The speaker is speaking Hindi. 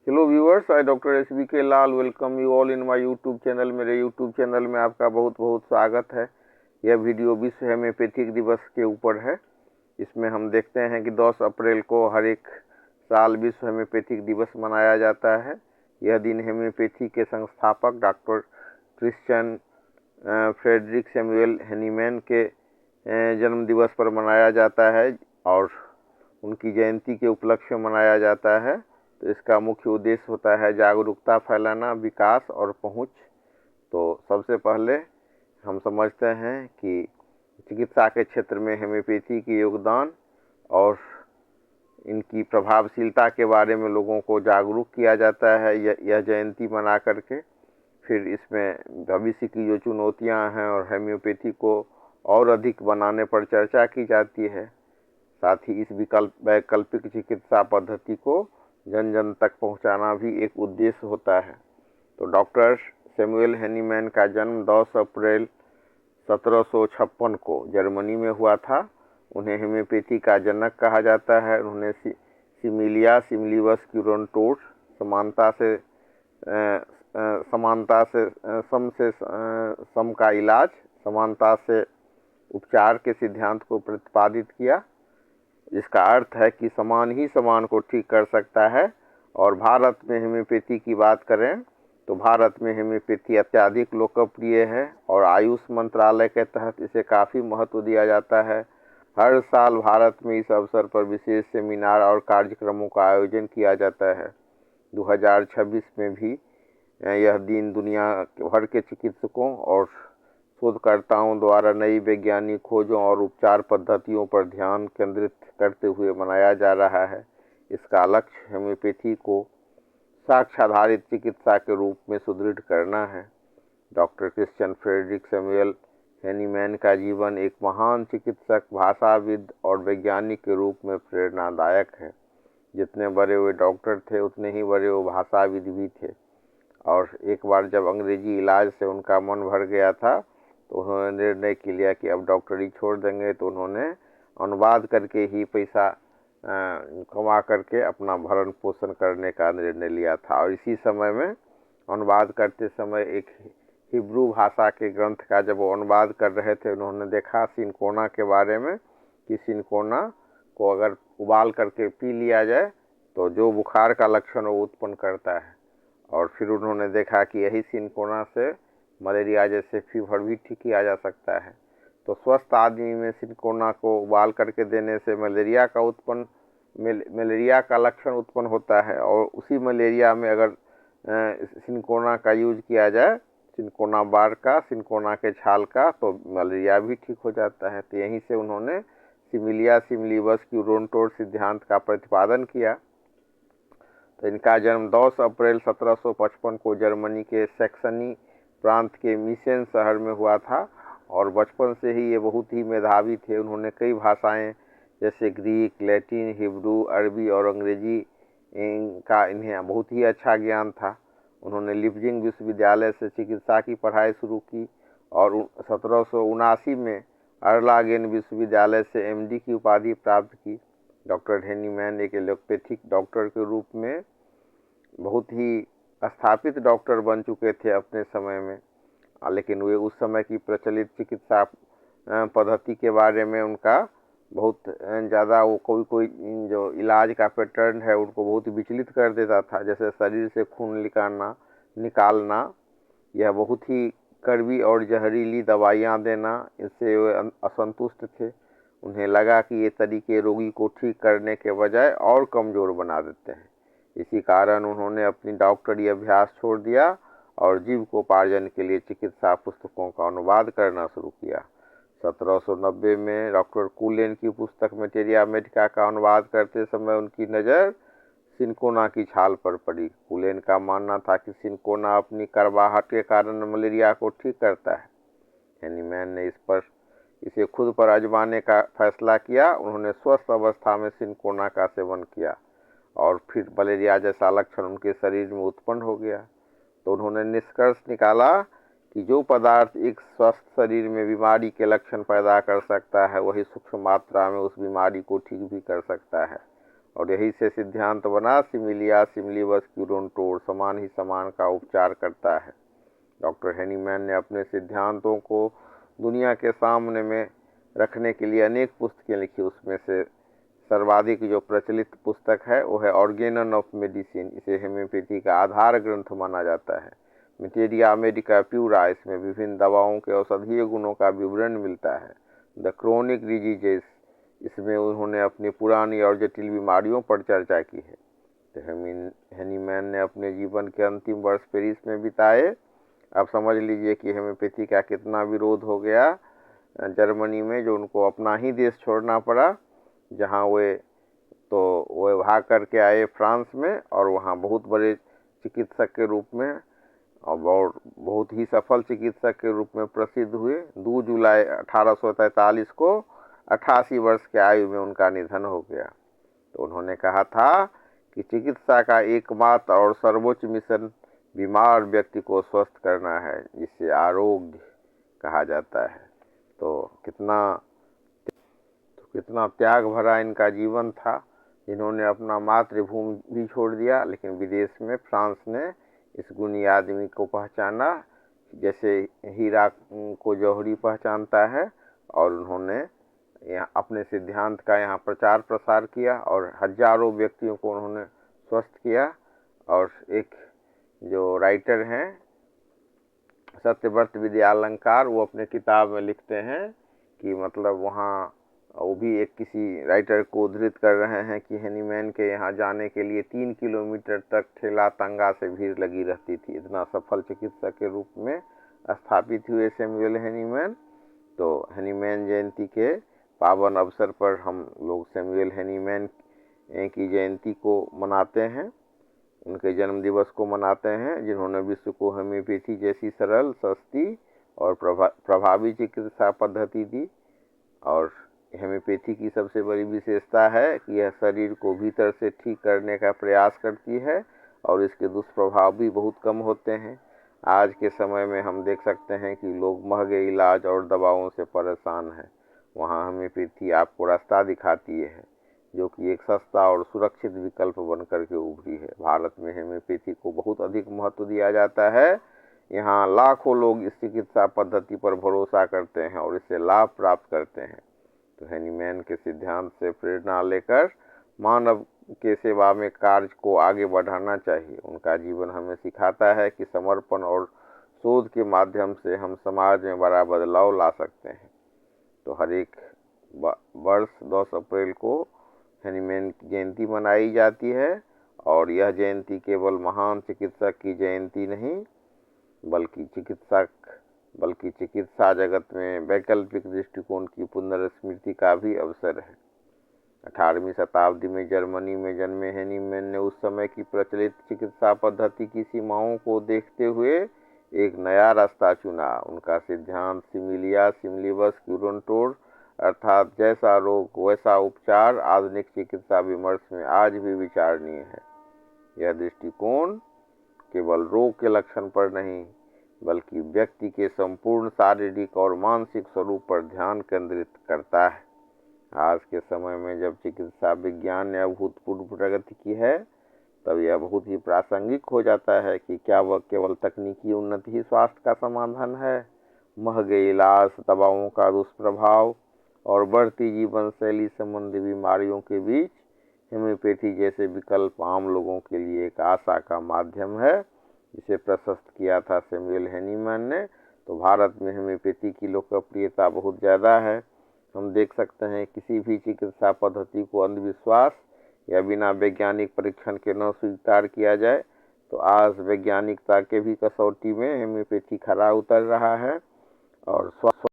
Hello viewers, I doctor SBK Lal welcome you all in my YouTube channel. मेरे यूट्यूब चैनल में आपका बहुत बहुत स्वागत है। यह वीडियो विश्व हेम्योपैथिक दिवस के ऊपर है। इसमें हम देखते हैं कि 10 अप्रैल को हर एक साल विश्व हेम्योपैथिक दिवस मनाया जाता है। यह दिन हेम्योपैथी के संस्थापक doctor Christian Friedrich Samuel Hahnemann के जन्म दिवस पर मनाया जाता है और उनकी जयंती के उपलक्ष्य में मनाया जाता है। तो इसका मुख्य उद्देश्य होता है जागरूकता फैलाना, विकास और पहुंच। तो सबसे पहले हम समझते हैं कि चिकित्सा के क्षेत्र में हेम्योपैथी के योगदान और इनकी प्रभावशीलता के बारे में लोगों को जागरूक किया जाता है यह जयंती मना करके। फिर इसमें भविष्य की जो चुनौतियां हैं और हेम्योपैथी को और अधिक बनाने पर चर्चा की जाती है। साथ ही इस वैकल्पिक चिकित्सा पद्धति को जन जन तक पहुंचाना भी एक उद्देश्य होता है। तो डॉक्टर सैमुअल हैनीमैन का जन्म 10 अप्रैल 1756 को जर्मनी में हुआ था। उन्हें हेम्योपैथी का जनक कहा जाता है। उन्होंने सिमिलिया सिमिलीवस क्यूरोंटोस सम का इलाज, समानता से उपचार के सिद्धांत को प्रतिपादित किया। इसका अर्थ है कि समान ही समान को ठीक कर सकता है। और भारत में हेम्योपैथी की बात करें तो भारत में हेम्योपैथी अत्यधिक लोकप्रिय है और आयुष मंत्रालय के तहत इसे काफ़ी महत्व दिया जाता है। हर साल भारत में इस अवसर पर विशेष सेमिनार और कार्यक्रमों का आयोजन किया जाता है। 2026 में भी यह दिन दुनिया भर के चिकित्सकों और शोधकर्ताओं द्वारा नई वैज्ञानिक खोजों और उपचार पद्धतियों पर ध्यान केंद्रित करते हुए मनाया जा रहा है। इसका लक्ष्य हेम्योपैथी को साक्ष्य आधारित चिकित्सा के रूप में सुदृढ़ करना है। Doctor Christian Friedrich Samuel Hahnemann का जीवन एक महान चिकित्सक, भाषाविद और वैज्ञानिक के रूप में प्रेरणादायक है। जितने बड़े वे डॉक्टर थे उतने ही बड़े वो भाषाविद भी थे। और एक बार जब अंग्रेजी इलाज से उनका मन भर गया था तो उन्होंने निर्णय किया कि अब डॉक्टरी छोड़ देंगे। तो उन्होंने अनुवाद करके ही पैसा कमा करके अपना भरण पोषण करने का निर्णय लिया था। और इसी समय में अनुवाद करते समय एक हिब्रू भाषा के ग्रंथ का जब वो अनुवाद कर रहे थे, उन्होंने देखा सिनकोना के बारे में कि सिनकोना को अगर उबाल करके पी लिया जाए तो जो बुखार का लक्षण वो उत्पन्न करता है। और फिर उन्होंने देखा कि यही सिनकोना से मलेरिया जैसे फीवर भी ठीक किया जा सकता है। तो स्वस्थ आदमी में सिनकोना को उबाल करके देने से मलेरिया का लक्षण उत्पन्न होता है। और उसी मलेरिया में अगर सिनकोना का यूज किया जाए, सिनकोना बार का, सिनकोना के छाल का, तो मलेरिया भी ठीक हो जाता है। तो यहीं से उन्होंने सिमिलिया सिमिलीवस क्यूरोंटोस सिद्धांत का प्रतिपादन किया। तो इनका जन्म 10 अप्रैल 1755 को जर्मनी के सैक्सनी प्रांत के मिसेन शहर में हुआ था। और बचपन से ही ये बहुत ही मेधावी थे। उन्होंने कई भाषाएं जैसे ग्रीक, लैटिन, हिब्रू, अरबी और अंग्रेजी का इन्हें बहुत ही अच्छा ज्ञान था। उन्होंने लिप्जिंग विश्वविद्यालय से चिकित्सा की पढ़ाई शुरू की और 1779 में अर्लागेन विश्वविद्यालय से MD की उपाधि प्राप्त की। डॉक्टर हैनीमैन एक एलोपैथिक डॉक्टर के रूप में बहुत ही स्थापित डॉक्टर बन चुके थे अपने समय में। लेकिन वे उस समय की प्रचलित चिकित्सा पद्धति के बारे में उनका बहुत ज़्यादा वो कोई जो इलाज का पैटर्न है उनको बहुत विचलित कर देता था। जैसे शरीर से खून निकालना, यह बहुत ही कड़वी और जहरीली दवाइयाँ देना, इससे वे असंतुष्ट थे। उन्हें लगा कि ये तरीके रोगी को ठीक करने के बजाय और कमज़ोर बना देते हैं। इसी कारण उन्होंने अपनी डॉक्टरी अभ्यास छोड़ दिया और जीविकोपार्जन के लिए चिकित्सा पुस्तकों का अनुवाद करना शुरू किया। 1790 में डॉक्टर कूलेन की पुस्तक मेटेरिया मेडिका का अनुवाद करते समय उनकी नज़र सिनकोना की छाल पर पड़ी। कूलेन का मानना था कि सिनकोना अपनी कड़वाहट के कारण मलेरिया को ठीक करता है। हैनीमैन ने इसे खुद पर आजमाने का फैसला किया। उन्होंने स्वस्थ अवस्था में सिनकोना का सेवन किया और फिर मलेरिया जैसा लक्षण उनके शरीर में उत्पन्न हो गया। तो उन्होंने निष्कर्ष निकाला कि जो पदार्थ एक स्वस्थ शरीर में बीमारी के लक्षण पैदा कर सकता है वही सूक्ष्म मात्रा में उस बीमारी को ठीक भी कर सकता है। और यही से सिद्धांत बना सिमिलिया सिमिलीबस क्यूरोंटोर, समान ही समान का उपचार करता है। डॉक्टर हेनीमैन ने अपने सिद्धांतों को दुनिया के सामने में रखने के लिए अनेक पुस्तकें लिखी। उसमें से सर्वाधिक जो प्रचलित पुस्तक है वो है ऑर्गेनन ऑफ मेडिसिन। इसे होम्योपैथी का आधार ग्रंथ माना जाता है। मेटेरिया अमेरिका प्यूरा, इसमें विभिन्न दवाओं के औषधीय गुणों का विवरण मिलता है। द क्रोनिक डिजीजेस, इसमें उन्होंने अपनी पुरानी और जटिल बीमारियों पर चर्चा की है। तो हेनीमैन ने अपने जीवन के अंतिम वर्ष पेरिस में बिताए। अब समझ लीजिए कि होम्योपैथी का कितना विरोध हो गया जर्मनी में, जो उनको अपना ही देश छोड़ना पड़ा, जहाँ वो भाग करके आए फ्रांस में, और वहाँ बहुत बड़े चिकित्सक के रूप में और बहुत ही सफल चिकित्सक के रूप में प्रसिद्ध हुए। 2 जुलाई 1843 को 88 वर्ष की आयु में उनका निधन हो गया। तो उन्होंने कहा था कि चिकित्सा का एकमात्र और सर्वोच्च मिशन बीमार व्यक्ति को स्वस्थ करना है, जिसे आरोग्य कहा जाता है। तो कितना त्याग भरा इनका जीवन था, जिन्होंने अपना मातृभूमि भी छोड़ दिया, लेकिन विदेश में फ्रांस ने इस गुणी आदमी को पहचाना, जैसे हीरा को जौहरी पहचानता है। और उन्होंने यहाँ अपने सिद्धांत का यहाँ प्रचार प्रसार किया और हजारों व्यक्तियों को उन्होंने स्वस्थ किया। और एक जो राइटर हैं सत्यव्रत विद्यालंकार, वो अपने किताब में लिखते हैं कि मतलब वहाँ वो भी एक किसी राइटर को उद्धृत कर रहे हैं कि हेनीमैन के यहाँ जाने के लिए 3 किलोमीटर तक ठेला तांगा से भीड़ लगी रहती थी। इतना सफल चिकित्सक के रूप में स्थापित हुए सैमुअल हेनीमैन। तो हेनीमैन जयंती के पावन अवसर पर हम लोग सैमुअल हेनीमैन की जयंती को मनाते हैं, उनके जन्म दिवस को मनाते हैं, जिन्होंने विश्व को होम्योपैथी जैसी सरल, सस्ती और प्रभावी चिकित्सा पद्धति दी। और होम्योपैथी की सबसे बड़ी विशेषता है कि यह शरीर को भीतर से ठीक करने का प्रयास करती है और इसके दुष्प्रभाव भी बहुत कम होते हैं। आज के समय में हम देख सकते हैं कि लोग महंगे इलाज और दवाओं से परेशान हैं, वहाँ होम्योपैथी आपको रास्ता दिखाती है, जो कि एक सस्ता और सुरक्षित विकल्प बनकर के उभरी है। भारत में होम्योपैथी को बहुत अधिक महत्व दिया जाता है। यहाँ लाखों लोग इस चिकित्सा पद्धति पर भरोसा करते हैं और इससे लाभ प्राप्त करते हैं। तो हेनीमैन के सिद्धांत से प्रेरणा लेकर मानव के सेवा में कार्य को आगे बढ़ाना चाहिए। उनका जीवन हमें सिखाता है कि समर्पण और शोध के माध्यम से हम समाज में बड़ा बदलाव ला सकते हैं। तो हर एक वर्ष 10 अप्रैल को हेनीमैन की जयंती मनाई जाती है। और यह जयंती केवल महान चिकित्सक की जयंती नहीं, बल्कि चिकित्सा जगत में वैकल्पिक दृष्टिकोण की पुनर्स्मृति का भी अवसर है। 18वीं शताब्दी में जर्मनी में जन्मे हेनीमैन ने उस समय की प्रचलित चिकित्सा पद्धति की सीमाओं को देखते हुए एक नया रास्ता चुना। उनका सिद्धांत सिमिलिया सिमिलीबस क्यूरोंटोर, अर्थात जैसा रोग वैसा उपचार, आधुनिक चिकित्सा विमर्श में आज भी विचारणीय है। यह दृष्टिकोण केवल रोग के लक्षण पर नहीं, बल्कि व्यक्ति के संपूर्ण शारीरिक और मानसिक स्वरूप पर ध्यान केंद्रित करता है। आज के समय में जब चिकित्सा विज्ञान ने अभूतपूर्व प्रगति की है, तब यह बहुत ही प्रासंगिक हो जाता है कि क्या वह केवल तकनीकी उन्नति ही स्वास्थ्य का समाधान है। महंगे इलाज, दवाओं का दुष्प्रभाव और बढ़ती जीवन शैली संबंधी बीमारियों के बीच होम्योपैथी जैसे विकल्प आम लोगों के लिए एक आशा का माध्यम है, जिसे प्रशस्त किया था सैमुअल हेनीमैन ने। तो भारत में होम्योपैथी की लोकप्रियता बहुत ज़्यादा है। हम देख सकते हैं किसी भी चिकित्सा पद्धति को अंधविश्वास या बिना वैज्ञानिक परीक्षण के न स्वीकार किया जाए। तो आज वैज्ञानिकता के भी कसौटी में होम्योपैथी खरा उतर रहा है और